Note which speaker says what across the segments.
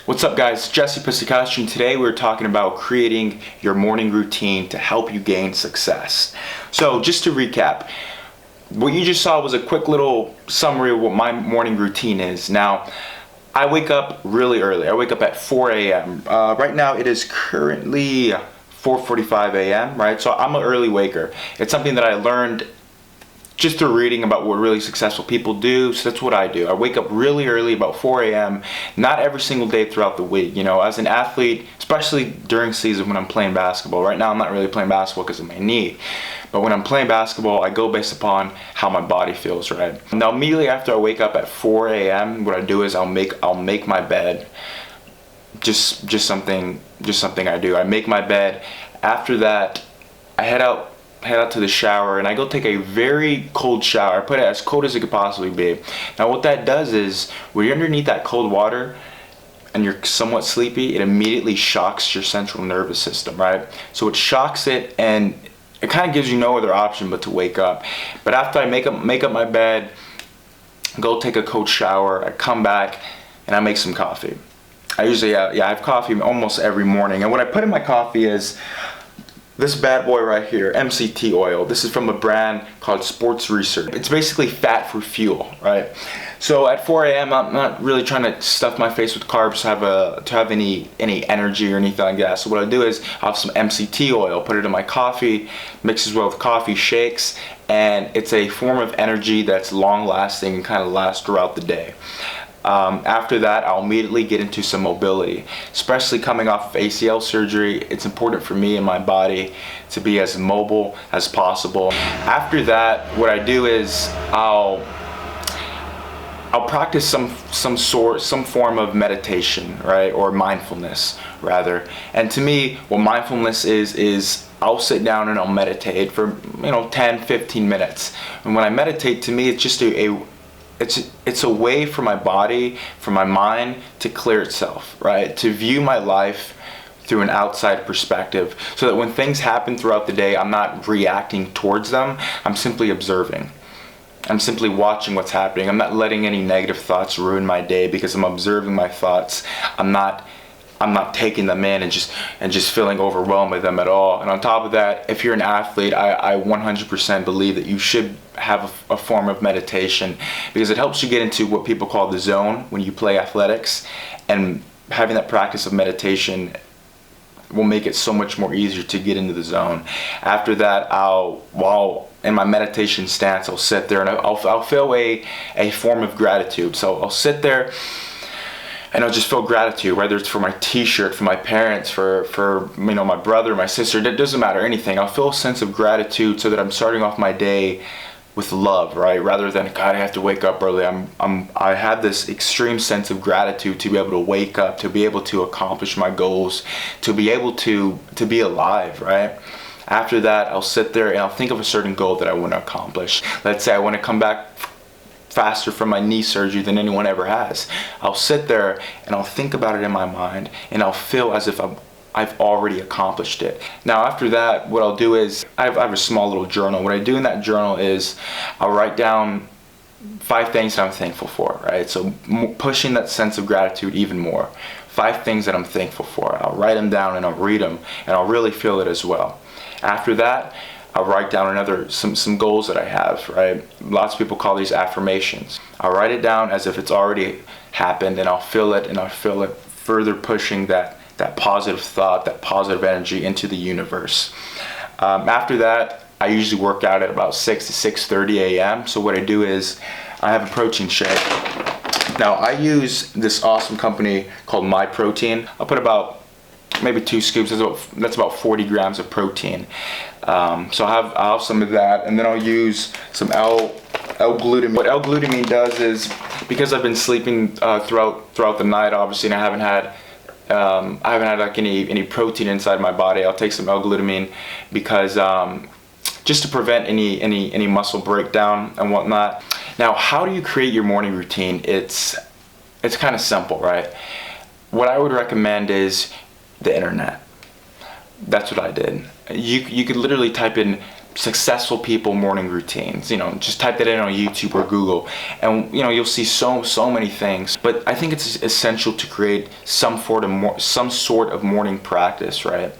Speaker 1: What's up guys, Jesse Pistokache, and today we're talking about creating your morning routine to help you gain success. So just to recap, what you just saw was a quick little summary of what my morning routine is. Now, I wake up really early. I wake up at 4 a.m. Right now it is currently 4:45 a.m., right? So I'm an early waker. It's something that I learned just through reading about what really successful people do. So that's what I do. I wake up really early, about 4 a.m. Not every single day throughout the week. You know, as an athlete, especially during season when I'm playing basketball. Right now I'm not really playing basketball because of my knee. But when I'm playing basketball, I go based upon how my body feels, right? Now immediately after I wake up at 4 a.m., what I do is I'll make my bed. Just something I do. I make my bed. After that, I head out to the shower and I go take a very cold shower. I put it as cold as it could possibly be. Now what that does is when you're underneath that cold water and you're somewhat sleepy, it immediately shocks your central nervous system, right? So it shocks it and it kind of gives you no other option but to wake up. But after I make up my bed, go take a cold shower, I come back and I make some coffee. I usually I have coffee almost every morning, and what I put in my coffee is this bad boy right here, MCT oil. This is from a brand called Sports Research. It's basically fat for fuel, right? So at 4 a.m. I'm not really trying to stuff my face with carbs to have any energy or anything like that. So what I do is I have some MCT oil, put it in my coffee, mix as well with coffee shakes, and it's a form of energy that's long lasting and kind of lasts throughout the day. After that, I'll immediately get into some mobility. Especially coming off of ACL surgery, it's important for me and my body to be as mobile as possible. After that, what I do is I'll practice some form of meditation, right, or mindfulness rather. And to me, what mindfulness is I'll sit down and I'll meditate for 10-15 minutes. And when I meditate, to me, it's just it's a way for my body, for my mind to clear itself, right? To view my life through an outside perspective so that when things happen throughout the day, I'm not reacting towards them. I'm simply observing. I'm simply watching what's happening. I'm not letting any negative thoughts ruin my day because I'm observing my thoughts. I'm not taking them in and just feeling overwhelmed by them at all. And on top of that, if you're an athlete, I 100% believe that you should have a form of meditation because it helps you get into what people call the zone when you play athletics, and having that practice of meditation will make it so much more easier to get into the zone. After that, while in my meditation stance, I'll sit there and I'll feel a form of gratitude. So I'll sit there and I'll just feel gratitude, whether it's for my t-shirt, for my parents, for my brother, my sister, it doesn't matter, anything. I'll feel a sense of gratitude so that I'm starting off my day with love, right? Rather than, God, I have to wake up early. I have this extreme sense of gratitude to be able to wake up, to be able to accomplish my goals, to be able to be alive, right? After that, I'll sit there and I'll think of a certain goal that I want to accomplish. Let's say I want to come back faster from my knee surgery than anyone ever has. I'll sit there and I'll think about it in my mind and I'll feel as if I've already accomplished it. Now after that, what I'll do is I have a small little journal. What I do in that journal is I'll write down 5 things that I'm thankful for, right? So pushing that sense of gratitude even more. 5 things that I'm thankful for. I'll write them down and I'll read them and I'll really feel it as well. After that, I'll write down some goals that I have, right? Lots of people call these affirmations. I'll write it down as if it's already happened and I'll feel it further pushing that positive thought, that positive energy into the universe. After that, I usually work out at about 6 to 6:30 a.m. So what I do is I have a protein shake. Now I use this awesome company called My Protein. I'll put about maybe 2 scoops. That's about 40 grams of protein. So I'll have some of that, and then I'll use some L-glutamine. What L-glutamine does is, because I've been sleeping throughout the night, obviously, and I haven't had like any protein inside my body, I'll take some L-glutamine because just to prevent any muscle breakdown and whatnot. Now, how do you create your morning routine? It's kind of simple, right? What I would recommend is the internet. That's what I did. You could literally type in successful people morning routines. Just type that in on YouTube or Google, and you'll see so many things. But I think it's essential to create some sort of morning practice, right?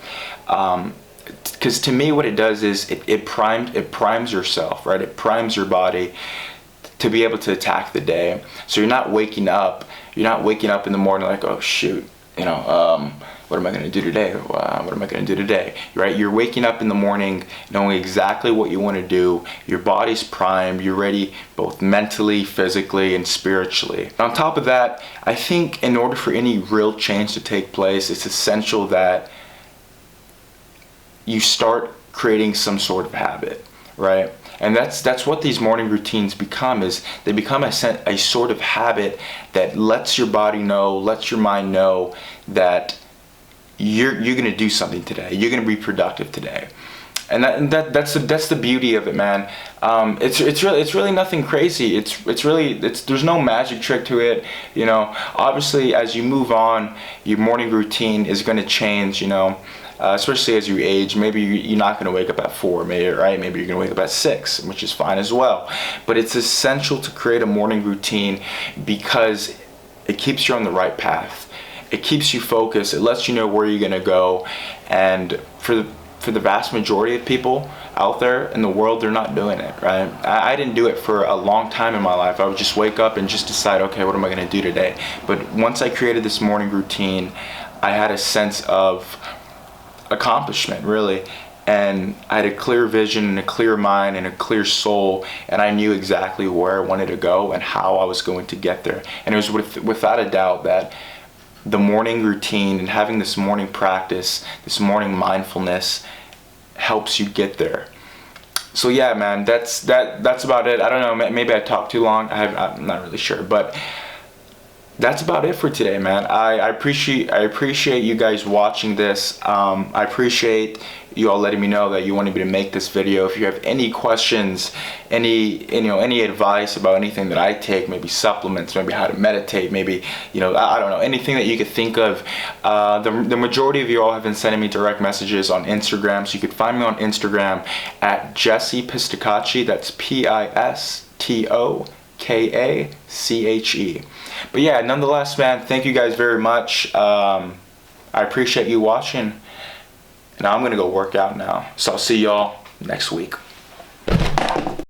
Speaker 1: Because to me, what it does is it primes yourself, right? It primes your body to be able to attack the day. So you're not waking up in the morning like, oh shoot, what am I going to do today? What am I going to do today? Right? You're waking up in the morning knowing exactly what you want to do. Your body's primed. You're ready both mentally, physically, and spiritually. On top of that, I think in order for any real change to take place, it's essential that you start creating some sort of habit, right? And that's what these morning routines become, is they become a sort of habit that lets your body know, lets your mind know that you're going to do something today. You're going to be productive today. And that's the beauty of it, man. It's really nothing crazy. There's no magic trick to it. Obviously as you move on, your morning routine is going to change, especially as you age. Maybe you're not going to wake up at 4, right? Maybe you're going to wake up at 6, which is fine as well. But it's essential to create a morning routine because it keeps you on the right path. It keeps you focused. It lets you know where you're going to go. And for the vast majority of people out there in the world, they're not doing it, right? I didn't do it for a long time in my life. I would just wake up and just decide, okay, what am I going to do today? But once I created this morning routine, I had a sense of accomplishment, really. And I had a clear vision and a clear mind and a clear soul, and I knew exactly where I wanted to go and how I was going to get there. And it was without a doubt that the morning routine and having this morning practice, this morning mindfulness, helps you get there. So yeah, man, that's about it. I don't know, maybe I talked too long. I'm not really sure, but that's about it for today, man. I appreciate you guys watching this. I appreciate you all letting me know that you wanted me to make this video. If you have any questions, any advice about anything that I take, maybe supplements, maybe how to meditate, maybe I don't know, anything that you could think of. The majority of you all have been sending me direct messages on Instagram, so you could find me on Instagram at Jesse Pistokache. That's Pistokache. But yeah, nonetheless, man, thank you guys very much. I appreciate you watching. And I'm gonna go work out now. So I'll see y'all next week.